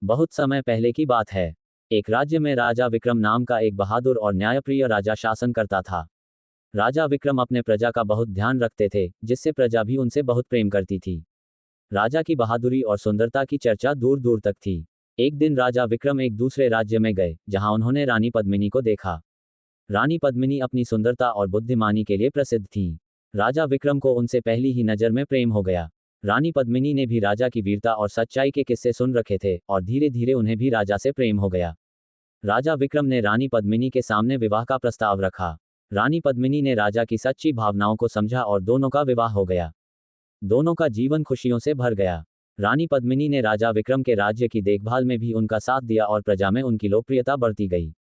बहुत समय पहले की बात है। एक राज्य में राजा विक्रम नाम का एक बहादुर और न्यायप्रिय राजा शासन करता था। राजा विक्रम अपने प्रजा का बहुत ध्यान रखते थे, जिससे प्रजा भी उनसे बहुत प्रेम करती थी। राजा की बहादुरी और सुंदरता की चर्चा दूर दूर तक थी। एक दिन राजा विक्रम एक दूसरे राज्य में गए, जहां उन्होंने रानी पद्मिनी को देखा। रानी पद्मिनी अपनी सुंदरता और बुद्धिमानी के लिए प्रसिद्ध थीं। राजा विक्रम को उनसे पहली ही नज़र में प्रेम हो गया। रानी पद्मिनी ने भी राजा की वीरता और सच्चाई के किस्से सुन रखे थे, और धीरे धीरे उन्हें भी राजा से प्रेम हो गया। राजा विक्रम ने रानी पद्मिनी के सामने विवाह का प्रस्ताव रखा। रानी पद्मिनी ने राजा की सच्ची भावनाओं को समझा और दोनों का विवाह हो गया। दोनों का जीवन खुशियों से भर गया। रानी पद्मिनी ने राजा विक्रम के राज्य की देखभाल में भी उनका साथ दिया और प्रजा में उनकी लोकप्रियता बढ़ती गई।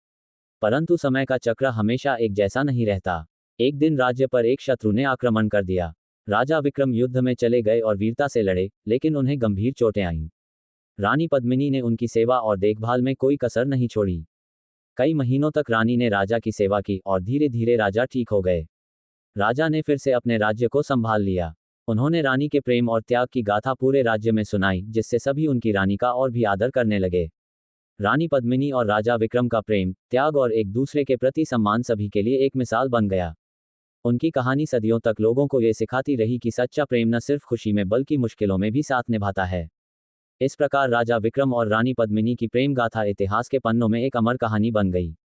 परंतु समय का चक्र हमेशा एक जैसा नहीं रहता। एक दिन राज्य पर एक शत्रु ने आक्रमण कर दिया। राजा विक्रम युद्ध में चले गए और वीरता से लड़े, लेकिन उन्हें गंभीर चोटें आईं। रानी पद्मिनी ने उनकी सेवा और देखभाल में कोई कसर नहीं छोड़ी। कई महीनों तक रानी ने राजा की सेवा की और धीरे धीरे राजा ठीक हो गए। राजा ने फिर से अपने राज्य को संभाल लिया। उन्होंने रानी के प्रेम और त्याग की गाथा पूरे राज्य में सुनाई, जिससे सभी उनकी रानी का और भी आदर करने लगे। रानी पद्मिनी और राजा विक्रम का प्रेम, त्याग और एक दूसरे के प्रति सम्मान सभी के लिए एक मिसाल बन गया। उनकी कहानी सदियों तक लोगों को ये सिखाती रही कि सच्चा प्रेम न सिर्फ खुशी में बल्कि मुश्किलों में भी साथ निभाता है। इस प्रकार राजा विक्रम और रानी पद्मिनी की प्रेम गाथा इतिहास के पन्नों में एक अमर कहानी बन गई।